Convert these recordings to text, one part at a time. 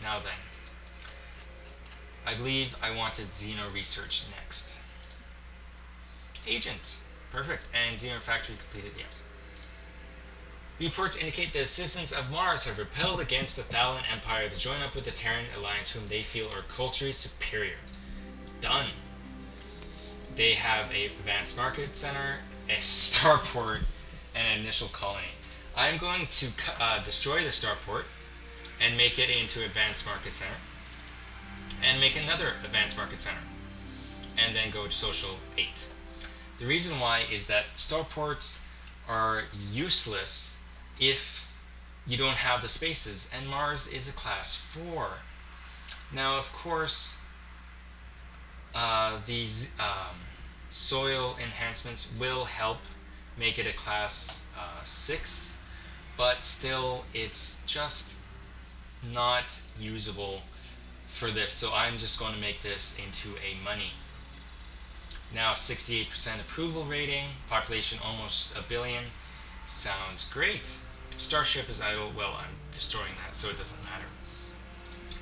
Now then, I believe I wanted xeno research next. Agent. Perfect. And xeno factory completed, yes. Reports indicate the citizens of Mars have rebelled against the Thalan Empire to join up with the Terran Alliance, whom they feel are culturally superior. Done. They have a advanced market center, a starport, and an initial colony. I'm going to destroy the starport and make it into advanced market center, and make another advanced market center, and then go to social 8. The reason why is that starports are useless if you don't have the spaces, and Mars is a class 4. Now, of course, these soil enhancements will help make it a class 6, but still it's just not usable for this, so I'm just going to make this into a money. Now 68% approval rating, population almost a billion. Sounds great. Starship is idle. Well, I'm destroying that, so it doesn't matter.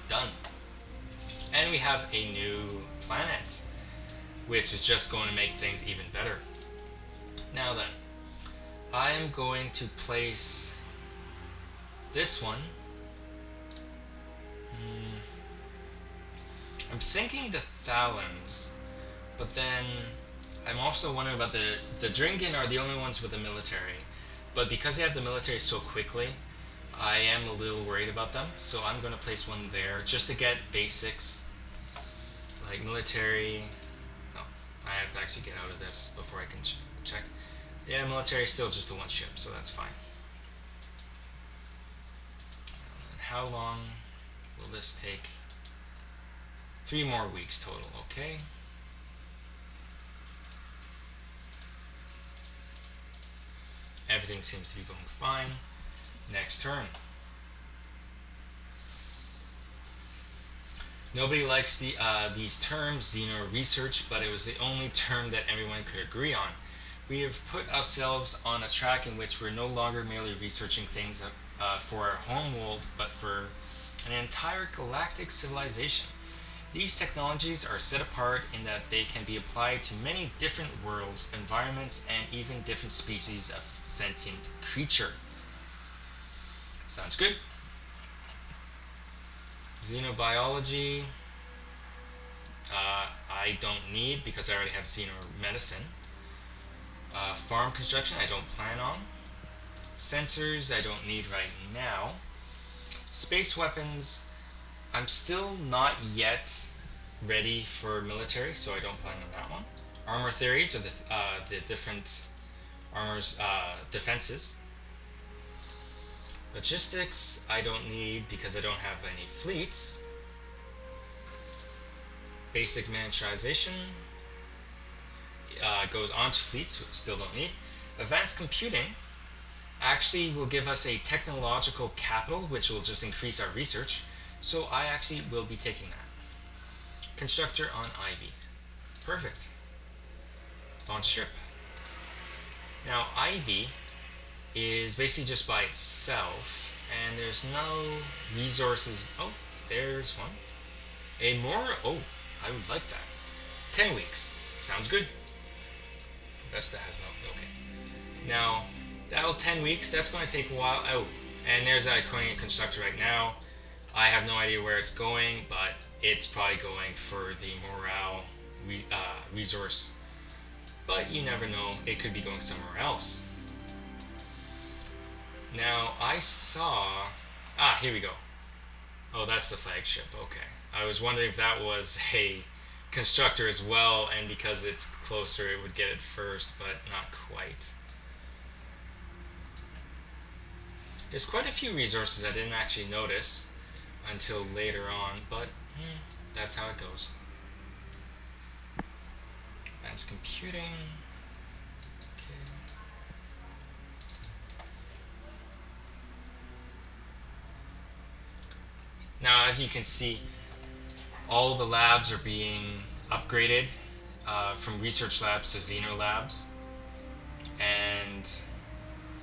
Done. And we have a new planet, which is just going to make things even better. Now then, I am going to place this one. I'm thinking the Thalans, but then I'm also wondering about the Dringan are the only ones with the military, but because they have the military so quickly, I am a little worried about them, so I'm going to place one there just to get basics like military. Oh, I have to actually get out of this before I can check. Yeah, military is still just the one ship, so that's fine. How long will this take? 3 more weeks total, okay. Everything seems to be going fine. Next turn. Nobody likes these terms, xeno research, but it was the only term that everyone could agree on. We have put ourselves on a track in which we're no longer merely researching things for our home world, but for an entire galactic civilization. These technologies are set apart in that they can be applied to many different worlds, environments, and even different species of sentient creature. Sounds good. Xenobiology, I don't need because I already have xenomedicine. Farm construction, I don't plan on. Sensors, I don't need right now. Space weapons, I'm still not yet ready for military, so I don't plan on that one. Armor theories are the different armor's defenses. Logistics, I don't need because I don't have any fleets. Basic miniaturization goes on to fleets, which still don't need. Advanced computing actually will give us a technological capital, which will just increase our research. So I actually will be taking that. Constructor on Ivy. Perfect. Launch ship. Now Ivy is basically just by itself, and there's no resources. Oh, there's one. A more. Oh, I would like that. 10 weeks. Sounds good. Vesta has no. Okay. Now, that'll 10 weeks. That's going to take a while. Oh, and there's that Iconian constructor right now. I have no idea where it's going, but it's probably going for the morale resource. But you never know. It could be going somewhere else. Now, I saw... Ah, here we go. Oh, that's the flagship. Okay. I was wondering if that was a constructor as well, and because it's closer, it would get it first, but not quite. There's quite a few resources I didn't actually notice until later on, but that's how it goes. Advanced computing. Okay. Now, as you can see, all the labs are being upgraded from research labs to xeno labs, and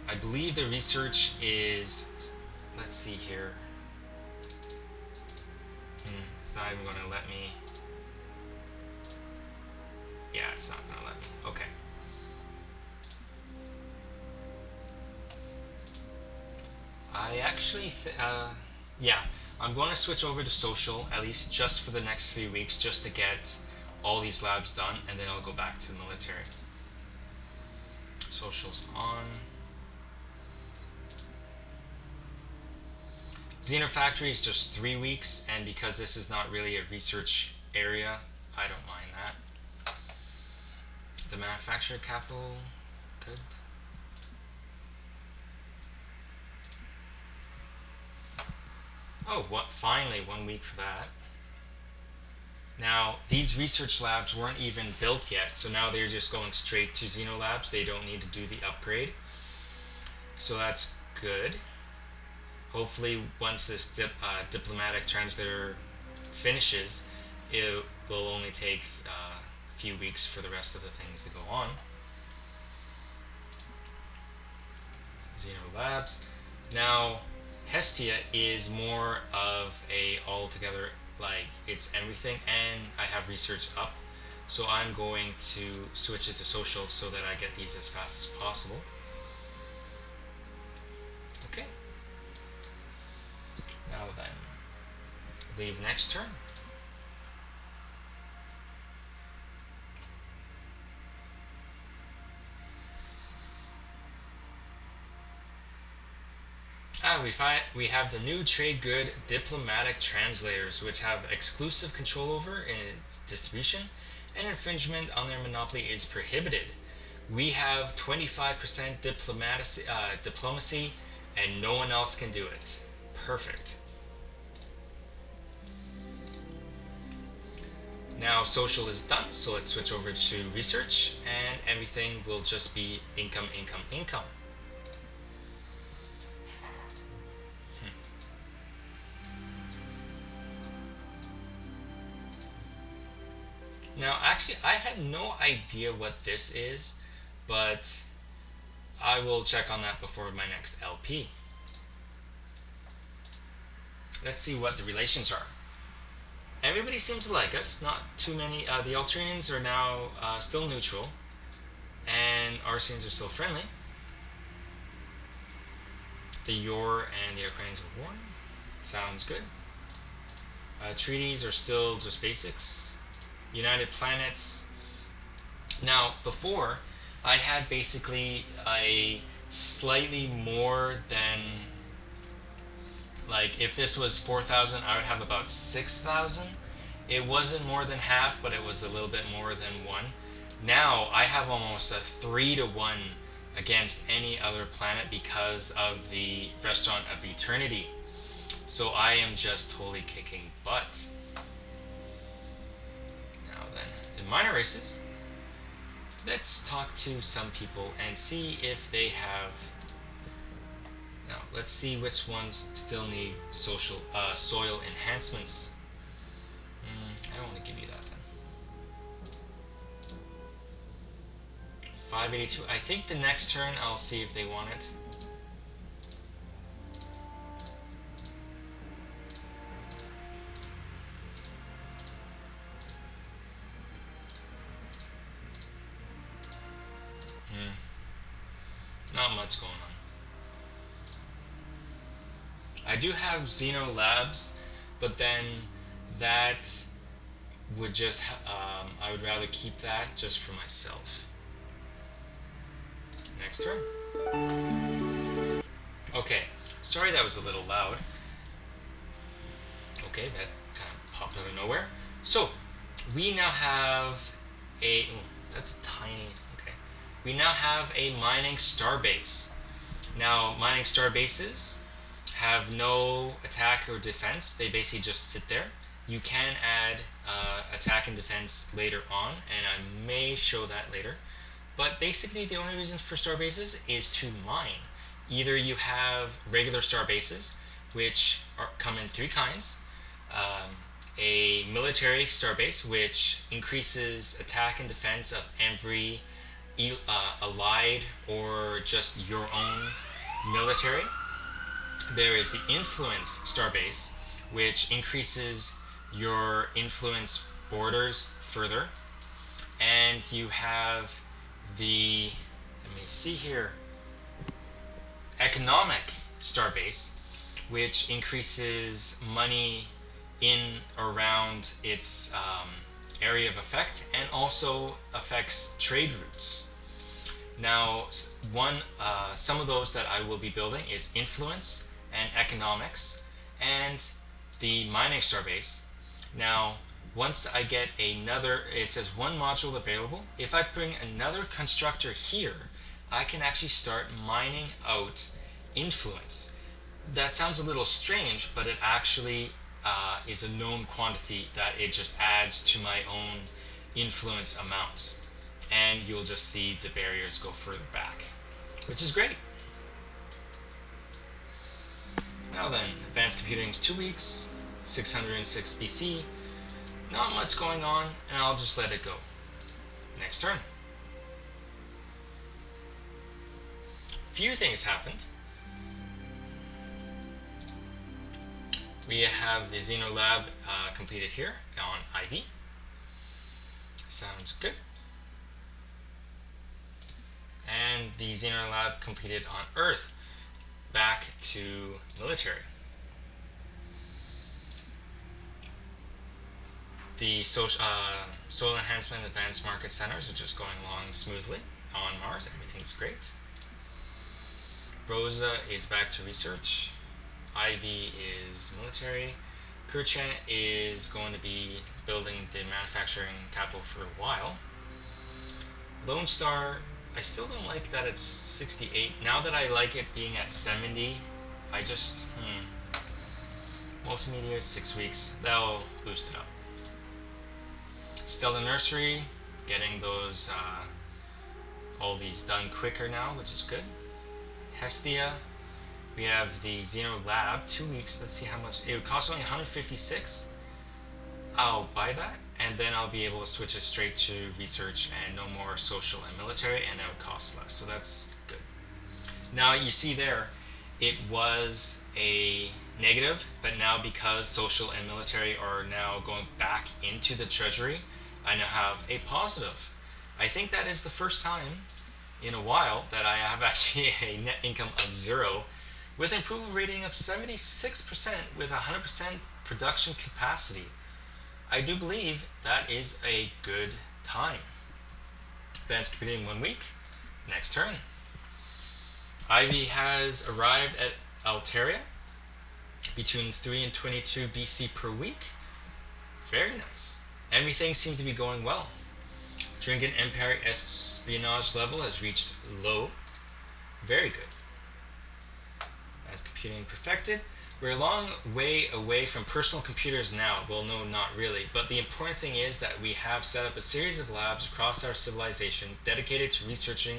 I believe the research is, let's see here, not even going to let me. Yeah, it's not going to let me. Okay. I actually, yeah, I'm going to switch over to social, at least just for the next 3 weeks, just to get all these labs done, and then I'll go back to military. Social's on. Xenofactory is just 3 weeks, and because this is not really a research area, I don't mind that. The manufacturer capital, good. Oh, what? Finally, 1 week for that. Now, these research labs weren't even built yet, so now they're just going straight to Xeno labs. They don't need to do the upgrade. So that's good. Hopefully, once this diplomatic translator finishes, it will only take a few weeks for the rest of the things to go on. Xeno labs. Now, Hestia is more of a altogether, like, it's everything, and I have research up, so I'm going to switch it to social so that I get these as fast as possible. Okay. Now then, leave next turn. We have the new trade good diplomatic translators, which have exclusive control over its distribution, and infringement on their monopoly is prohibited. We have 25% diplomacy, and no one else can do it. Perfect. Now social is done, so let's switch over to research, and everything will just be income, income, income. Now, actually, I have no idea what this is, but I will check on that before my next LP. Let's see what the relations are. Everybody seems to like us, not too many. The Alterians are now still neutral, and Arsians are still friendly. The Yor and the Ukrainians are warm. Sounds good. Treaties are still just basics. United Planets. Now, before, I had basically a slightly more than, like, if this was 4,000, I would have about 6,000. It wasn't more than half, but it was a little bit more than 1. Now, I have almost a 3-to-1 against any other planet because of the Restaurant of Eternity. So I am just totally kicking butt. The minor races, let's talk to some people and see if they have. Now let's see which ones still need social soil enhancements. I don't want to give you that then. 582. I think the next turn I'll see if they want it. Not much going on. I do have Xeno labs, but then that would just, I would rather keep that just for myself. Next turn. Okay, sorry that was a little loud. Okay, that kind of popped out of nowhere. So, we now have a, that's a tiny, we now have a mining starbase. Now, mining starbases have no attack or defense. They basically just sit there. You can add attack and defense later on, and I may show that later. But basically, the only reason for starbases is to mine. Either you have regular starbases, which come in 3 kinds. A military starbase, which increases attack and defense of every allied or just your own military. There is the influence starbase, which increases your influence borders further, and you have the, let me see here, economic starbase, which increases money in around its area of effect and also affects trade routes. Now, some of those that I will be building is influence and economics and the mining starbase. Now, once I get another, it says one module available. If I bring another constructor here, I can actually start mining out influence. That sounds a little strange, but it actually is a known quantity that it just adds to my own influence amounts. And you'll just see the barriers go further back, which is great. Now then, advanced computing is 2 weeks, 606 BC. Not much going on, and I'll just let it go. Next turn. Few things happened. We have the Xeno lab completed here on IV. Sounds good. And the Xeno lab completed on Earth, back to military. The soil enhancement advanced market centers are just going along smoothly on Mars. Everything's great. Rosa is back to research. Ivy is military. Kurchan is going to be building the manufacturing capital for a while. Lone Star, I still don't like that it's 68. Now that I like it being at 70, I just, multimedia is 6 weeks. That'll boost it up. Still the nursery, getting those, all these done quicker now, which is good. Hestia, we have the Xeno lab, 2 weeks. Let's see how much. It would cost only 156. I'll buy that, and then I'll be able to switch it straight to research and no more social and military, and it would cost less. So that's good. Now you see there, it was a negative, but now because social and military are now going back into the treasury, I now have a positive. I think that is the first time in a while that I have actually a net income of 0 with approval rating of 76% with 100% production capacity. I do believe that is a good time. Advanced computing 1 week. Next turn. Ivy has arrived at Alteria between 3 and 22 BC per week. Very nice. Everything seems to be going well. Drinking Empire espionage level has reached low. Very good. Advanced computing perfected. We're a long way away from personal computers now. Well, no, not really. But the important thing is that we have set up a series of labs across our civilization dedicated to researching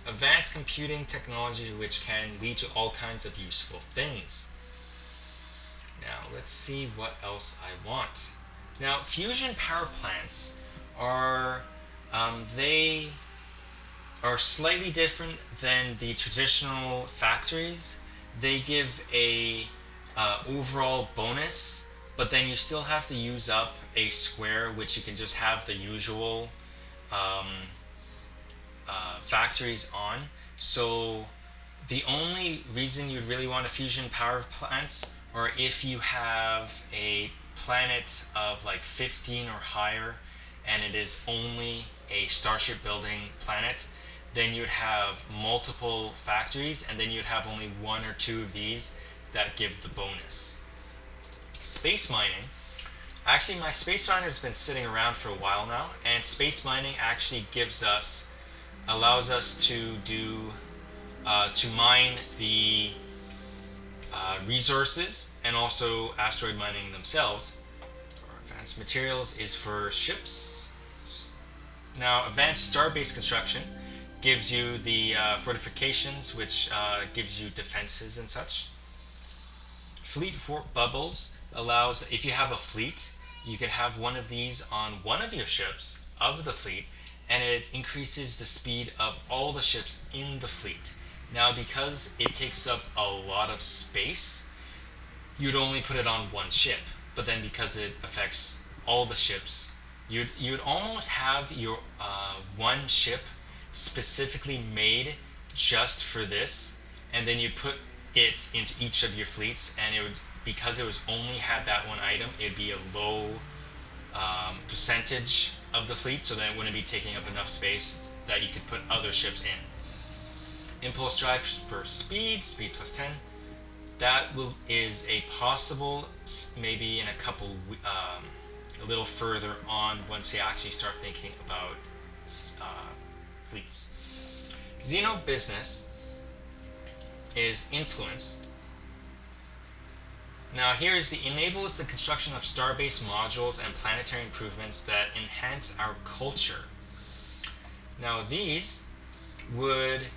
advanced computing technology which can lead to all kinds of useful things. Now, let's see what else I want. Now, fusion power plants are, they are slightly different than the traditional factories. They give a overall bonus, but then you still have to use up a square, which you can just have the usual factories on. So the only reason you'd really want a fusion power plants, or if you have a planet of like 15 or higher and it is only a starship building planet, then you'd have multiple factories, and then you'd have only 1 or 2 of these that give the bonus. Space mining. Actually, my space miner has been sitting around for a while now, and space mining actually allows us to do, to mine the resources and also asteroid mining themselves. Advanced materials is for ships. Now, advanced starbase construction gives you the fortifications, which gives you defenses and such. Fleet warp bubbles allows, if you have a fleet, you can have one of these on one of your ships of the fleet, and it increases the speed of all the ships in the fleet. Now, because it takes up a lot of space, you'd only put it on one ship. but then because it affects all the ships, you'd almost have your one ship specifically made just for this, and then you put it into each of your fleets, and it would, because it was only had that one item, it'd be a low percentage of the fleet, so then it wouldn't be taking up enough space that you could put other ships in. Impulse drive for speed, speed plus 10. That is a possible, maybe in a couple, a little further on once you actually start thinking about fleets. Xeno business is influence. Now here's the enables the construction of star-based modules and planetary improvements that enhance our culture. Now these would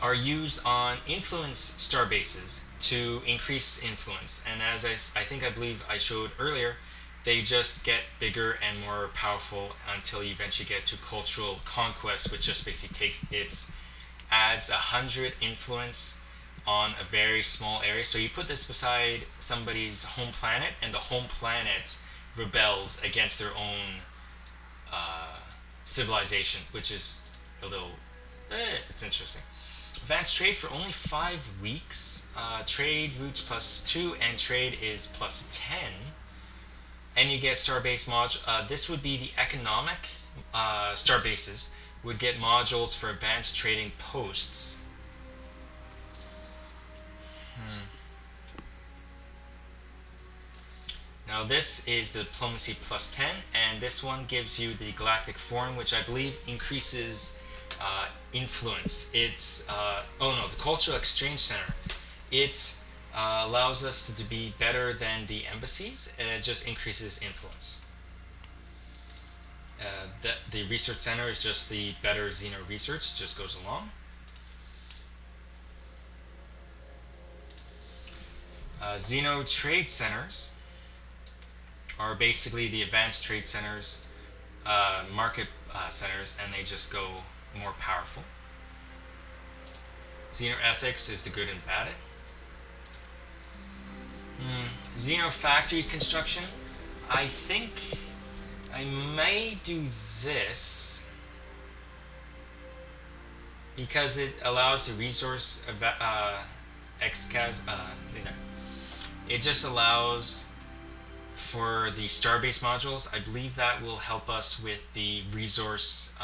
are used on influence star bases to increase influence, and as I believe I showed earlier, they just get bigger and more powerful until you eventually get to cultural conquest, which just basically adds 100 influence on a very small area. So you put this beside somebody's home planet, and the home planet rebels against their own civilization, which is a little it's interesting. Advanced trade for only 5 weeks. Trade routes +2, and trade is +10. And you get star-based modules. This would be the economic star bases would get modules for advanced trading posts. Now this is the diplomacy +10, and this one gives you the galactic forum, which I believe increases influence. It's the cultural exchange center. It allows us to be better than the embassies, and it just increases influence. The research center is just the better xeno research, just goes along. Xeno trade centers are basically the advanced trade centers, market centers, and they just go more powerful. Xeno ethics is the good and bad. Xeno factory construction. I think I may do this because it allows the resource it just allows for the star-based modules. I believe that will help us with the resource,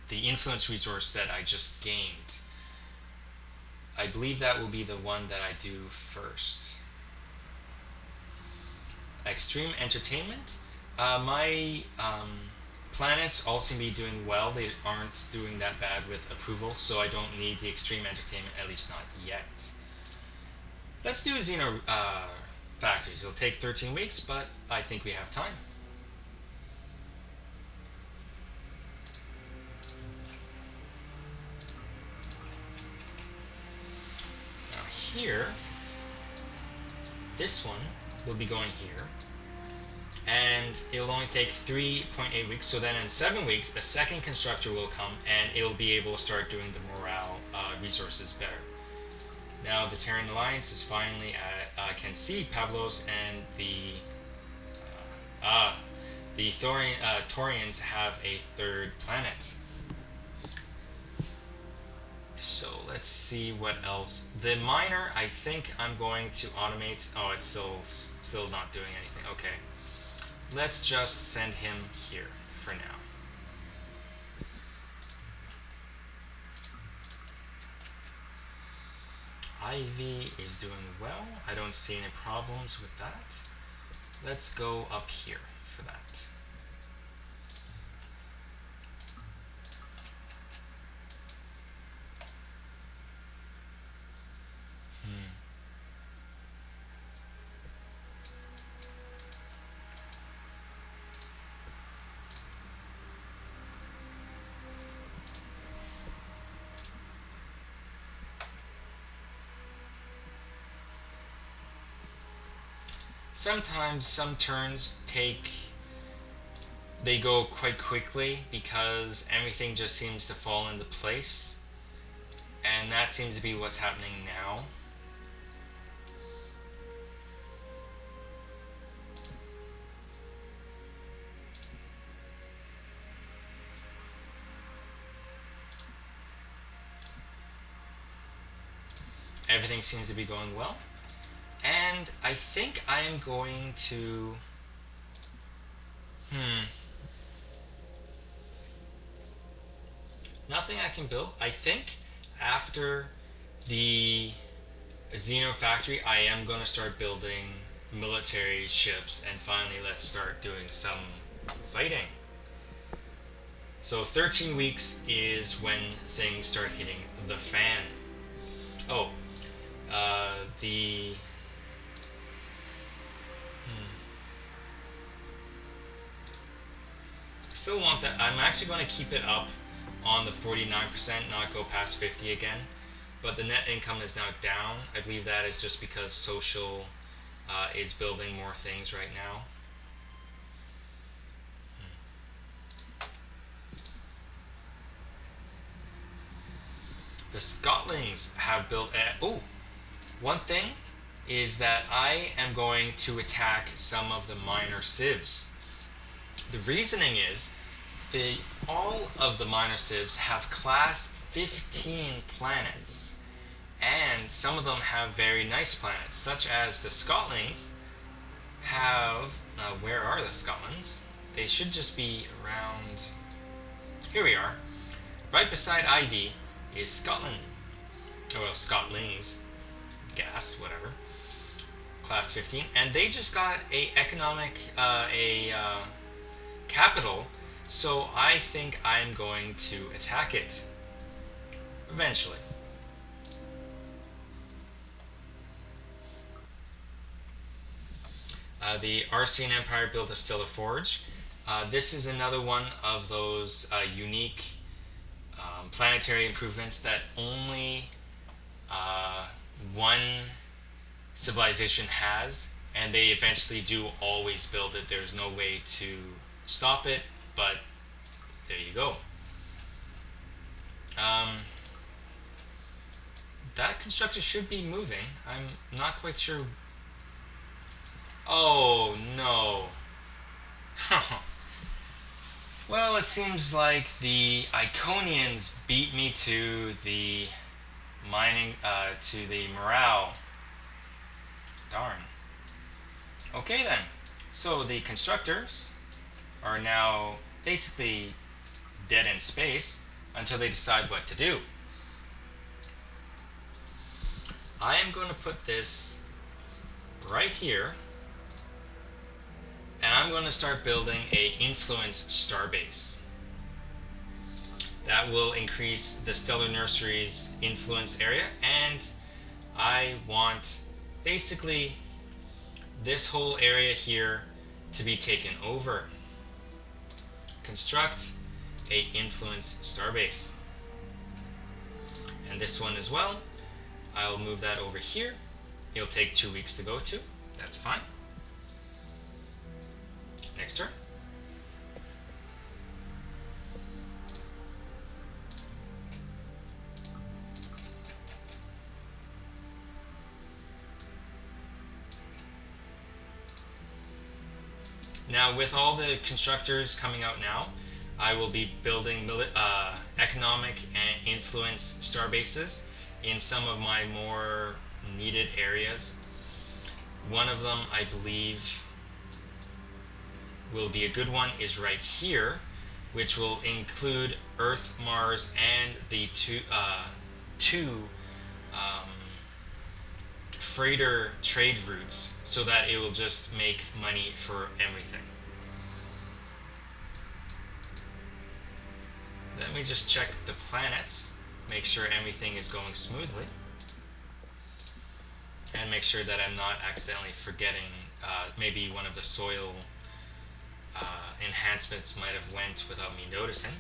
the influence resource that I just gained. I believe that will be the one that I do first. Extreme entertainment. My planets all seem to be doing well. They aren't doing that bad with approval, so I don't need the extreme entertainment, at least not yet. Let's do Xeno factories. It'll take 13 weeks, but I think we have time. Now here, this one will be going here, and it'll only take 3.8 weeks. So then in 7 weeks, a second constructor will come, and it'll be able to start doing the morale resources better. Now the Terran Alliance is finally can see Pablos, and the Taurians have a third planet. So let's see what else. The miner, I think I'm going to automate. Oh, it's still not doing anything. Okay, let's just send him here for now. Ivy is doing well. I don't see any problems with that. Let's go up here for that. Sometimes some turns they go quite quickly because everything just seems to fall into place, and that seems to be what's happening now. Everything seems to be going well. And I think I am going to... Nothing I can build. I think after the xeno factory, I am going to start building military ships, and finally let's start doing some fighting. So 13 weeks is when things start hitting the fan. Oh, the... Still want that. I'm actually going to keep it up on the 49%, not go past 50 again. But the net income is now down. I believe that is just because social is building more things right now. The Scotlings have built... one thing is that I am going to attack some of the minor civs. The reasoning is all of the minor civs have class 15 planets, and some of them have very nice planets, such as the Scotlings have... where are the Scotlands? They should just be around... Here we are. Right beside Ivy is Scotland. Oh, well, Scotlings. Gas, whatever. Class 15. And they just got a capital, so I think I'm going to attack it. Eventually. The Arcean Empire built a Stellar Forge. This is another one of those unique planetary improvements that only one civilization has, and they eventually do always build it. There's no way to stop it, but there you go. That constructor should be moving. I'm not quite sure. Oh no. Well, it seems like the Iconians beat me to the to the morale. Darn. Okay then. So the constructors are now basically dead in space until they decide what to do. I am going to put this right here, and I'm going to start building a influence starbase. That will increase the Stellar Nursery's influence area, and I want basically this whole area here to be taken over. Construct a influence starbase. And this one as well. I'll move that over here. It'll take 2 weeks to go to. That's fine. Next turn. Now, with all the constructors coming out now, I will be building economic and influence starbases in some of my more needed areas. One of them, I believe, will be a good one is right here, which will include Earth, Mars, and the two freighter trade routes, so that it will just make money for everything. Let me just check the planets, make sure everything is going smoothly, and make sure that I'm not accidentally forgetting maybe one of the soil enhancements might have went without me noticing.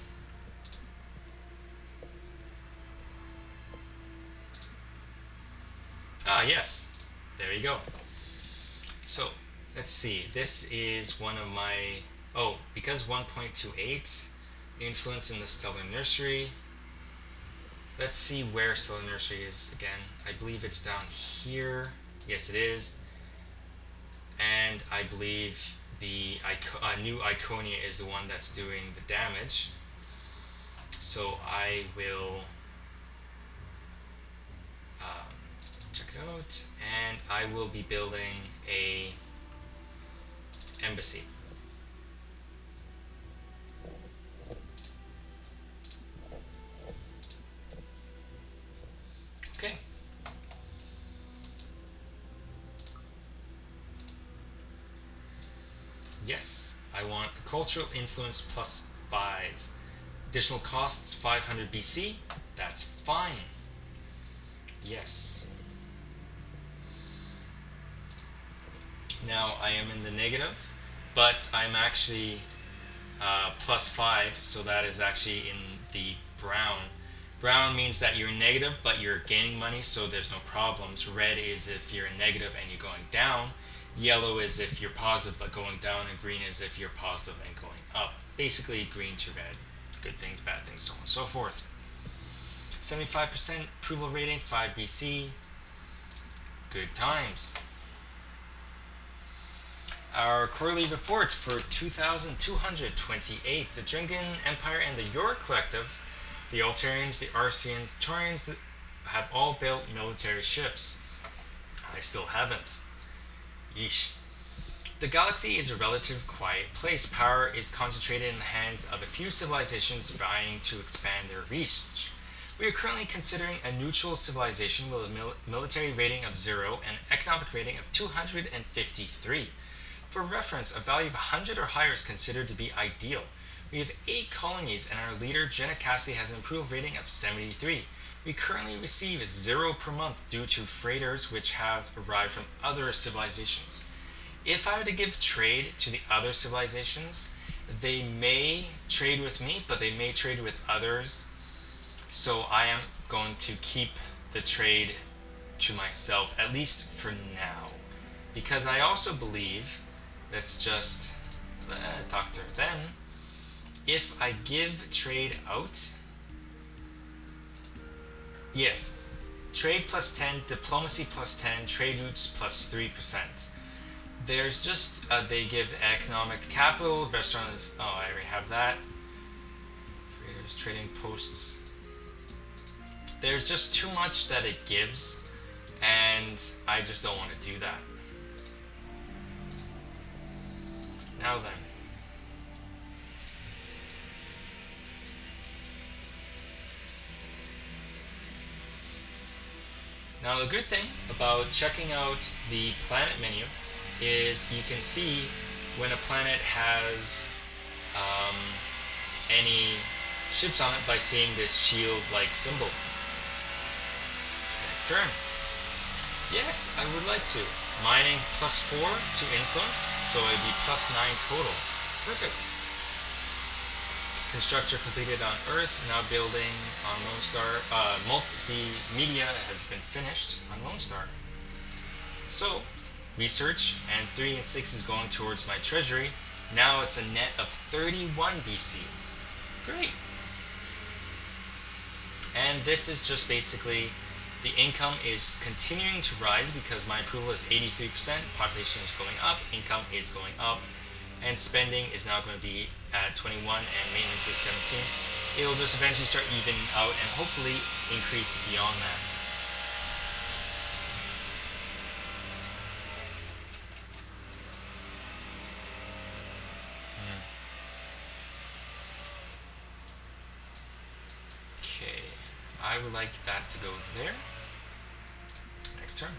Ah, yes, there you go. So let's see, this is one of my, because 1.28 influence in the Stellar Nursery. Let's see where Stellar Nursery is again. I believe it's down here. Yes, it is. And I believe the new Iconia is the one that's doing the damage. So I will out, and I will be building a embassy. Okay. Yes, I want a cultural influence plus 5. Additional costs 500 BC. That's fine. Yes. Now I am in the negative, but I'm actually plus 5, so that is actually in the brown. Brown means that you're negative, but you're gaining money, so there's no problems. Red is if you're negative and you're going down. Yellow is if you're positive but going down, and green is if you're positive and going up. Basically, green to red. Good things, bad things, so on and so forth. 75% approval rating, 5 BC. Good times. Our quarterly report for 2228. The Dringan Empire and the York Collective, the Altarians, the Arceans, the Taurians have all built military ships. I still haven't. Yeesh. The galaxy is a relative quiet place. Power is concentrated in the hands of a few civilizations vying to expand their reach. We are currently considering a neutral civilization with a military rating of 0 and an economic rating of 253. For reference, a value of 100 or higher is considered to be ideal. We have 8 colonies and our leader, Jenna Cassidy, has an approved rating of 73. We currently receive 0 per month due to freighters which have arrived from other civilizations. If I were to give trade to the other civilizations, they may trade with me, but they may trade with others. So I am going to keep the trade to myself, at least for now. Because I also believe, let's just talk to them. If I give trade out, yes, trade plus 10, diplomacy plus 10, trade routes plus 3%. There's just, they give economic capital, restaurant, oh, I already have that. Traders, trading posts. There's just too much that it gives, and I just don't want to do that. Now then. Now the good thing about checking out the planet menu is you can see when a planet has any ships on it by seeing this shield-like symbol. Next turn. Yes, I would like to. Mining plus 4 to influence, so it would be plus 9 total. Perfect. Constructor completed on Earth, now building on Lone Star. Multimedia has been finished on Lone Star. So, research, and 3 and 6 is going towards my treasury. Now it's a net of 31 BC. Great. And this is just basically, the income is continuing to rise because my approval is 83%, population is going up, income is going up, and spending is now going to be at 21 and maintenance is 17. It'll just eventually start evening out and hopefully increase beyond that. Okay, I would like that to go there. Next turn.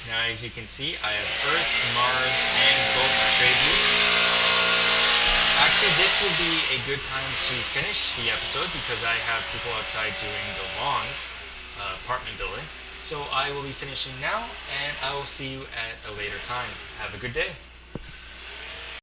Now, as you can see, I have Earth, Mars, and both trade routes. Actually, this will be a good time to finish the episode because I have people outside doing the lawns, apartment building. So I will be finishing now, and I will see you at a later time. Have a good day.